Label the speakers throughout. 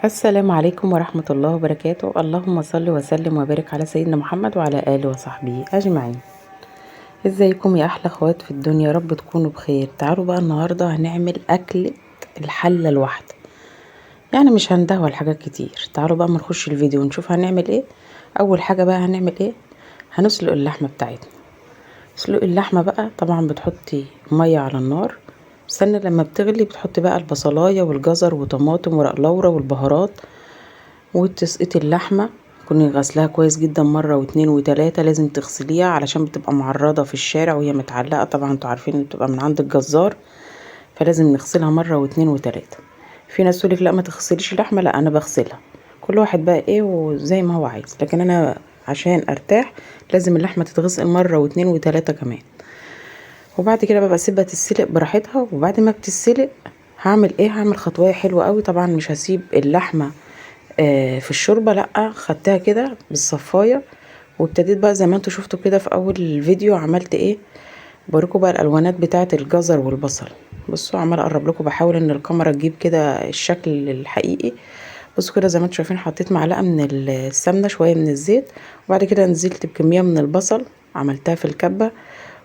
Speaker 1: السلام عليكم ورحمة الله وبركاته. اللهم صل وسلم وبارك على سيدنا محمد وعلى آله وصحبه أجمعين. ازيكم يا أحلى اخوات في الدنيا؟ رب تكونوا بخير. تعالوا بقى النهاردة هنعمل أكلة الحلة الواحدة، يعني مش هندهول حاجات كتير. تعالوا بقى نخش الفيديو ونشوف هنعمل ايه. أول حاجة بقى هنعمل ايه؟ هنسلق اللحمة بتاعتنا. سلق اللحمة بقى طبعا بتحطي مية على النار، استنى لما بتغلي بتحطي بقى البصلاية والجزر وطماطم ورق لورا والبهارات، وتسقطي اللحمة. كوني غسلها كويس جدا مرة واتنين وتلاتة، لازم تغسليها علشان بتبقى معرضة في الشارع وهي متعلقة. طبعا انتوا عارفين ان بتبقى من عند الجزار، فلازم نغسلها مرة واتنين وتلاتة. في ناس تقولك لا ما تغسليش اللحمة، لا انا بغسلها. كل واحد بقى ايه وزي ما هو عايز، لكن انا عشان ارتاح لازم اللحمة تتغسل مرة واتنين وتلاتة كمان. وبعد كده بقى اسيبها تتسلق براحتها. وبعد ما بتتسلق هعمل ايه؟ هعمل خطوية حلوة قوي. طبعا مش هسيب اللحمة في الشوربة، لأ، خدتها كده بالصفاية وابتديت بقى زي ما انتوا شفتوا كده في اول الفيديو عملت ايه. بوريكم بقى الالوانات بتاعه الجزر والبصل. بصوا عمال اقرب لكم، بحاول ان الكاميرا تجيب كده الشكل الحقيقي. بصوا كده زي ما انتوا شايفين، حطيت معلقه من السمنه، شويه من الزيت، وبعد كده نزلت بكميه من البصل عملتها في الكبه.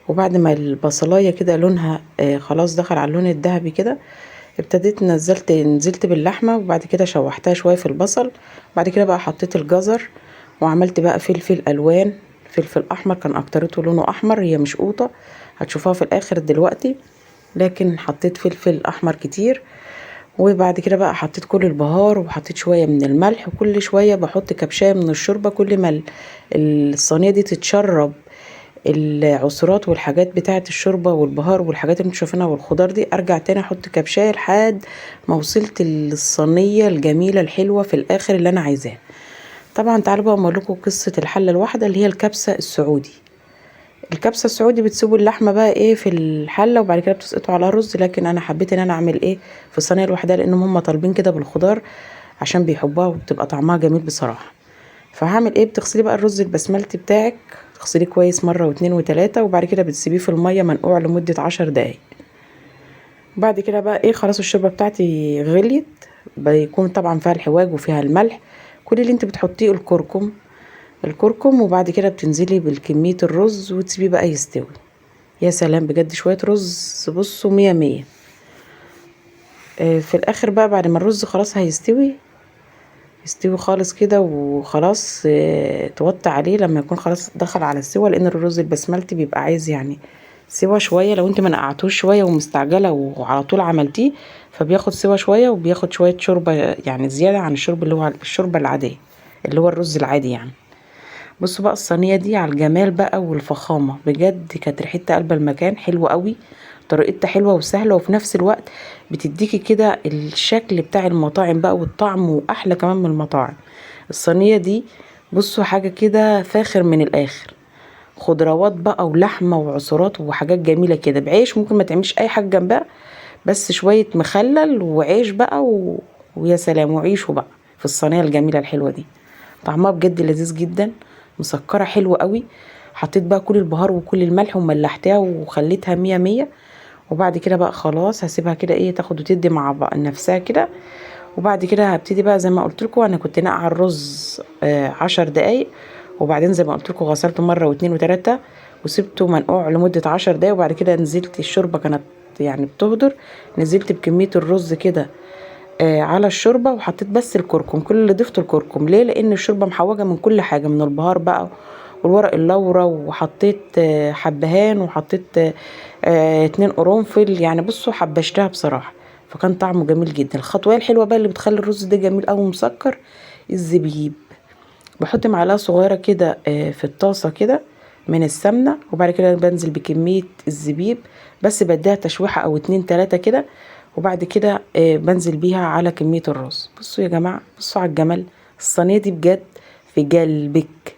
Speaker 1: وبعد ما البصلايه كده لونها خلاص دخل على اللون الذهبي كده، ابتديت نزلت باللحمه، وبعد كده شوحتها شويه في البصل. بعد كده بقى حطيت الجزر، وعملت بقى فلفل الوان، فلفل احمر كان اكترته لونه احمر، هي مش قوطه، هتشوفوها في الاخر دلوقتي، لكن حطيت فلفل احمر كتير. وبعد كده بقى حطيت كل البهار، وحطيت شويه من الملح، وكل شويه بحط كبشايه من الشوربه. كل ما الصينيه دي تتشرب العصرات والحاجات بتاعه الشوربه والبهار والحاجات اللي انتوا شايفينها والخضار دي، ارجع تاني احط كبشايه لحد ما وصلت للصينيه الجميله الحلوه في الاخر اللي انا عايزاها. طبعا تعالوا بقى اقول لكم قصه الحله الواحده اللي هي الكبسه السعودي. الكبسه السعودي بتسيبوا اللحمه بقى ايه في الحله، وبعد كده بتسقطوا على رز، لكن انا حبيت ان انا اعمل ايه في الصينيه لوحدها، لانهم هم طالبين كده بالخضار عشان بيحبوها وبتبقى طعمها جميل بصراحه. فهعمل ايه؟ بتغسلي بقى الرز البسملتي بتاعك، تغسليه كويس مرة واتنين وتلاتة، وبعد كده بتسيبيه في المية منقوع لمدة 10 دقايق. بعد كده بقى ايه، خلاص الشوربة بتاعتي غليت، بيكون طبعا فيها الحواج وفيها الملح. كل اللي انت بتحطيه الكركم، وبعد كده بتنزلي بالكمية الرز وتسيبيه بقى يستوي. يا سلام بجد، شوية رز بصوا مية مية. في الاخر بقى بعد ما الرز خلاص يستوي خالص كده وخلاص، توطي عليه لما يكون خلاص دخل على السوا، لان الرز البسملتي بيبقى عايز يعني سوا شويه. لو انت ما نقعتوش شويه ومستعجله وعلى طول عملتيه، فبياخد سوا شويه وبياخد شويه شوربه يعني زياده عن الشوربه اللي هو الشوربه العاديه اللي هو الرز العادي يعني. بصوا بقى الصينيه دي على الجمال بقى والفخامه، بجد كانت ريحتها قلب المكان، حلوه قوي، طريقتها حلوه وسهله، وفي نفس الوقت بتديكي كده الشكل بتاع المطاعم بقى والطعم، واحلى كمان من المطاعم. الصينيه دي بصوا حاجه كده فاخر من الاخر، خضروات بقى ولحمه وعصرات وحاجات جميله كده بعيش، ممكن ما تعملش اي حاجه جنبها، بس شويه مخلل وعيش بقى ويا سلام، وعيشوا بقى في الصينيه الجميله الحلوه دي. طعمها بجد لذيذ جدا، مسكره حلوه قوي. حطيت بقى كل البهار وكل الملح وملحتها وخليتها مية مية. وبعد كده بقى خلاص هسيبها كده ايه تاخد وتدي مع بقى نفسها كده. وبعد كده هبتدي بقى زي ما قلت لكم، انا كنت ناقعه الرز 10 دقايق، وبعدين زي ما قلت لكم غسلته مره واتنين وتلاته وسبته منقوع لمده 10 دقايق. وبعد كده نزلت الشوربه كانت يعني بتهدر، نزلت بكميه الرز كده على الشوربه، وحطيت بس الكركم. كل اللي ضفته الكركم ليه؟ لان الشوربه محوجه من كل حاجه، من البهار بقى والورق اللورا، وحطيت حبهان، وحطيت 2 قرنفل يعني. بصوا حبشتها بصراحه، فكان طعمه جميل جدا. الخطوه الحلوه بقى اللي بتخلي الرز ده جميل قوي مسكر، الزبيب. بحط معلقه صغيره كده في الطاسه كده من السمنه، وبعد كده بنزل بكميه الزبيب، بس بديها تشويحه او اتنين تلاته كده. وبعد كده بنزل بيها على كميه الرز. بصوا يا جماعه، بصوا على الجمال، الصينيه دي بجد في قلبك،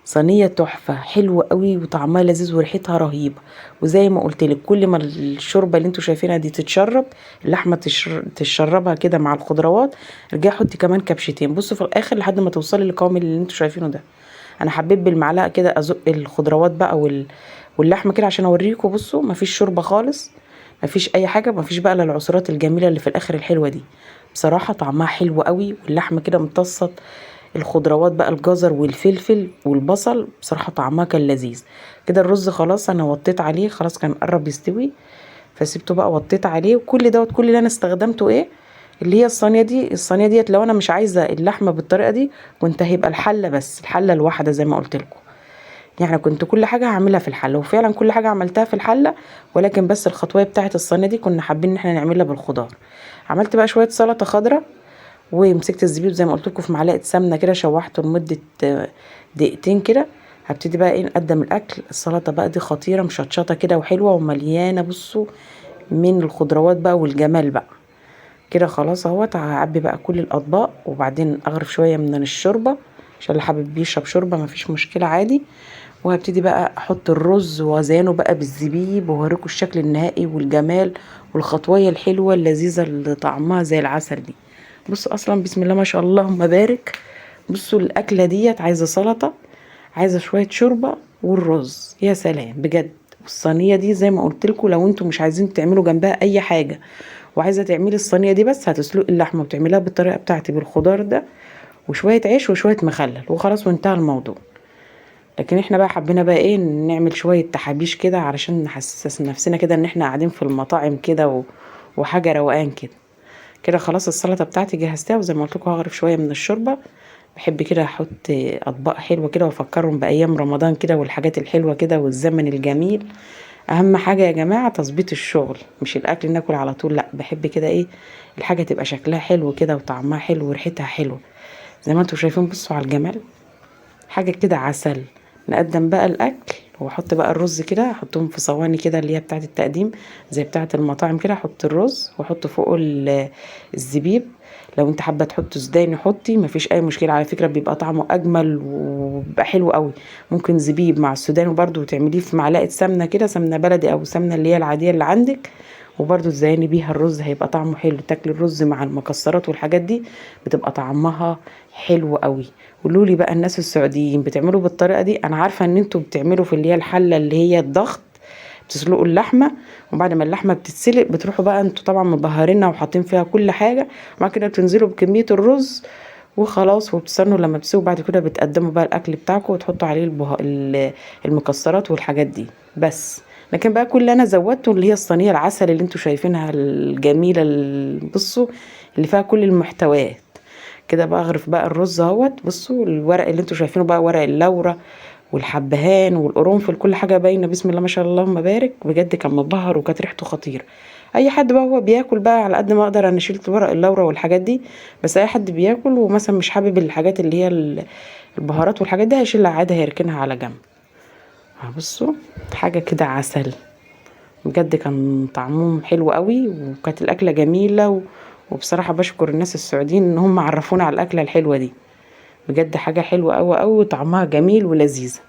Speaker 1: صينيه تحفه حلوه قوي وطعمها لذيذ وريحتها رهيبه. وزي ما قلت لك، كل ما الشوربه اللي انتوا شايفينها دي تتشرب، اللحمه تشربها كده مع الخضروات، ارجعي حطي كمان كبشتين. بصوا في الاخر لحد ما توصلي للقوام اللي انتوا شايفينه ده. انا حبيت بالمعلقه كده ازق الخضروات بقى واللحمه كده عشان اوريكم. بصوا مفيش شوربه خالص، مفيش اي حاجه، مفيش بقى الا العصرات الجميله اللي في الاخر الحلوه دي. بصراحة طعمها حلو قوي، واللحمة كده امتصت الخضروات بقى، الجزر والفلفل والبصل، بصراحة طعمها كان لذيذ. كده الرز خلاص انا وطيت عليه، خلاص كان قرب يستوي، فسيبته بقى وطيت عليه. وكل دوت كل اللي انا استخدمته ايه؟ اللي هي الصينيه دي. الصينيه ديت لو انا مش عايزه اللحمه بالطريقه دي كنت هيبقى الحله، بس الحله الواحده زي ما قلت لكم. يعني كنت كل حاجه هعملها في الحله، وفعلا كل حاجه عملتها في الحله، ولكن بس الخطوه بتاعه الصينيه دي كنا حابين ان احنا نعملها بالخضار. عملت بقى شويه سلطه خضراء، ومسكت الزبيب زي ما قلت لكم في معلقه سمنه كده، شوحته لمده دقيقتين كده. هبتدي بقى ايه نقدم الاكل. السلطه بقى دي خطيره، مشطشطه كده وحلوه ومليانه، بصوا، من الخضروات بقى والجمال بقى. كده خلاص اهوت. هعبي بقى كل الاطباق، وبعدين اغرف شويه من الشوربه عشان اللي حابب يشرب شوربه مفيش مشكله عادي. وهبتدي بقى احط الرز وازينه بقى بالزبيب، وهوريكم الشكل النهائي والجمال والخطويه الحلوه اللذيذه اللي طعمها زي العسل دي. بصوا اصلا بسم الله ما شاء الله اللهم بارك. بصوا الاكله ديت عايزه سلطه، عايزه شويه شوربه، والرز يا سلام بجد. والصينيه دي زي ما قلت لكم، لو انتم مش عايزين تعملوا جنبها اي حاجه وعايزه تعملي الصينيه دي بس، هتسلقي اللحمه وتعمليها بالطريقه بتاعتي بالخضار ده وشويه عيش وشويه مخلل وخلاص وانتهى الموضوع. لكن احنا بقى حبينا بقى ايه نعمل شويه تحابيش كده علشان نحسس نفسنا كده ان احنا قاعدين في المطاعم كده وحاجه روقان كده. كده خلاص السلطه بتاعتي جهزتها، وزي ما قلت لكم هغرف شويه من الشوربه. بحب كده احط اطباق حلوه كده وافكرهم بايام رمضان كده والحاجات الحلوه كده والزمن الجميل. اهم حاجه يا جماعه تظبيط الشغل، مش الاكل ناكل على طول، لا بحب كده ايه الحاجه تبقى شكلها حلو كده وطعمها حلو وريحتها حلوه زي ما انتم شايفين. بصوا على الجمال، حاجه كده عسل. نقدم بقى الاكل، واحط بقى الرز كده، احطهم في صواني كده اللي هي بتاعه التقديم زي بتاعه المطاعم كده. احط الرز واحط فوقه الزبيب. لو انت حابه تحطي سوداني حطي، مفيش اي مشكله على فكره، بيبقى طعمه اجمل وبيبقى حلو قوي. ممكن زبيب مع السوداني برده، وتعمليه في معلقه سمنه كده، سمنه بلدي او سمنه اللي هي العاديه اللي عندك، وبرده تزيني بيها الرز هيبقى طعمه حلو. تاكلي الرز مع المكسرات والحاجات دي بتبقى طعمها حلو قوي. قولوا لي بقى الناس السعوديين بتعملوا بالطريقه دي؟ انا عارفه ان انتوا بتعملوا في اللي هي الحله اللي هي الضغط، بتسلقوا اللحمه، وبعد ما اللحمه بتتسلق بتروحوا بقى انتوا طبعا مبهرينها وحاطين فيها كل حاجه، وبعد كده بتنزلوا بكميه الرز وخلاص، وبتستنوا لما تسيبوا. بعد كده بتقدموا بقى الاكل بتاعكم وتحطوا عليه المكسرات والحاجات دي بس. لكن بقى كل اللي انا زودته اللي هي الصينيه العسل اللي انتوا شايفينها الجميله بصوا اللي فيها كل المحتويات. كده بقى اغرف بقى الرز اهوت. بصوا الورق اللي انتوا شايفينه بقى، ورق اللورة والحبهان والقرنفل، كل حاجه باينه بسم الله ما شاء الله اللهم بارك. بجد كان مبهر وكانت ريحته خطيره. اي حد بقى هو بياكل بقى على قد ما اقدر، انا شلت ورق اللورة والحاجات دي، بس اي حد بياكل ومثلا مش حابب الحاجات اللي هي البهارات والحاجات دي هيشيلها عادي، هيركنها على جنب. بصوا حاجه كده عسل. بجد كان طعمهم حلو قوي، وكانت الاكله جميله وبصراحه بشكر الناس السعوديين ان هم عرفونا على الاكله الحلوه دي. بجد حاجه حلوه قوي قوي وطعمها جميل ولذيذه.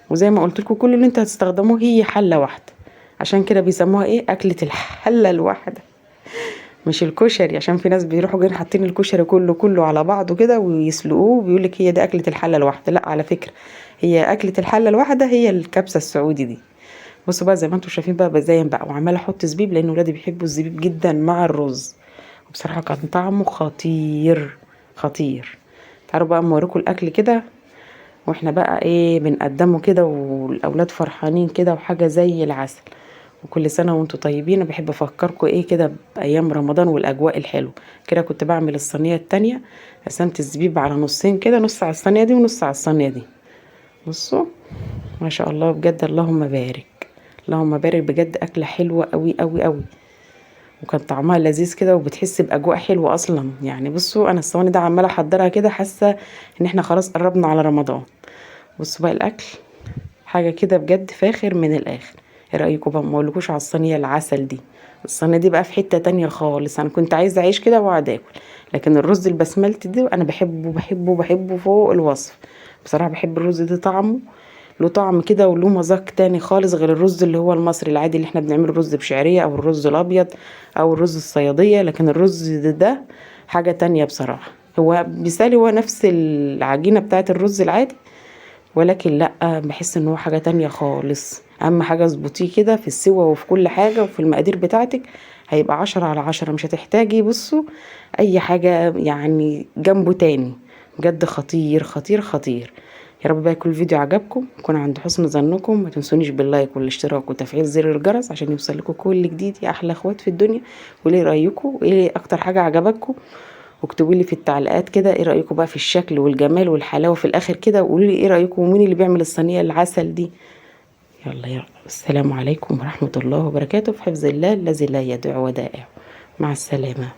Speaker 1: وزي ما قلت لكم كل اللي انت هتستخدموه هي حله واحده، عشان كده بيسموها ايه اكله الحله الواحده، مش الكشري. عشان في ناس بيروحوا جايين حاطين الكشري كله على بعضه كده ويسلقوه ويقول لك هي دي اكله الحله الواحده. لا على فكره، هي اكله الحله الواحده هي الكبسه السعودي دي. بصوا بقى زي ما انتم شايفين بقى بزين بقى، وعماله احط زبيب لان ولادي بيحبوا الزبيب جدا مع الرز، وبصراحه كان طعمه خطير خطير. تعالوا بقى اما اوريكم الاكل كده واحنا بقى ايه بنقدمه كده، والاولاد فرحانين كده وحاجه زي العسل. وكل سنه وانتم طيبين. أنا بحب افكركم ايه كده بايام رمضان والاجواء الحلوه. كده كنت بعمل الصينيه التانية، قسمت الزبيب على نصين كده، نص على الصينيه دي ونص على الصينيه دي. بصوا ما شاء الله بجد اللهم بارك اللهم بارك. بجد اكله حلوه قوي قوي قوي، وكان طعمها لذيذ كده وبتحس باجواء حلوه اصلا. يعني بصوا انا الصواني ده عماله احضرها كده، حاسه ان احنا خلاص قربنا على رمضان. بصوا بقى الاكل حاجه كده بجد فاخر من الاخر. ايه رايكم بقى؟ ما اقولكوش على الصينيه العسل دي. الصينيه دي بقى في حته تانية خالص. انا كنت عايزه اعيش كده واقعد اكل، لكن الرز البسملتي ده انا بحبه بحبه بحبه فوق الوصف. بصراحه بحب الرز ده، طعمه له طعم كده وله مذاق تاني خالص غير الرز اللي هو المصري العادي اللي احنا بنعمله، رز بشعريه او الرز الابيض او الرز الصياديه. لكن الرز ده حاجه تانية بصراحه. هو مثالي، هو نفس العجينه بتاعه الرز العادي، ولكن لا بحس ان هو حاجة تانية خالص. اهم حاجة اظبطيه كده في السوا وفي كل حاجة وفي المقادير بتاعتك، هيبقى 10/10، مش هتحتاجي بصوا اي حاجة يعني جنبه تاني. بجد خطير خطير خطير. يا رب بقى يكون الفيديو عجبكم، يكون عند حسن ظنكم. ما تنسونيش باللايك والاشتراك وتفعيل زر الجرس عشان يوصل لكم كل جديد يا احلى اخوات في الدنيا. وليه رايكم، وايه اكتر حاجه عجبتكم؟ واكتبوا لي في التعليقات كده ايه رايكم بقى في الشكل والجمال والحلاوه في الاخر كده، وقولوا لي ايه رايكم ومين اللي بيعمل الصينيه العسل دي. يلا يلا، السلام عليكم ورحمه الله وبركاته، في حفظ الله الذي لا يدع ودائعه. مع السلامه.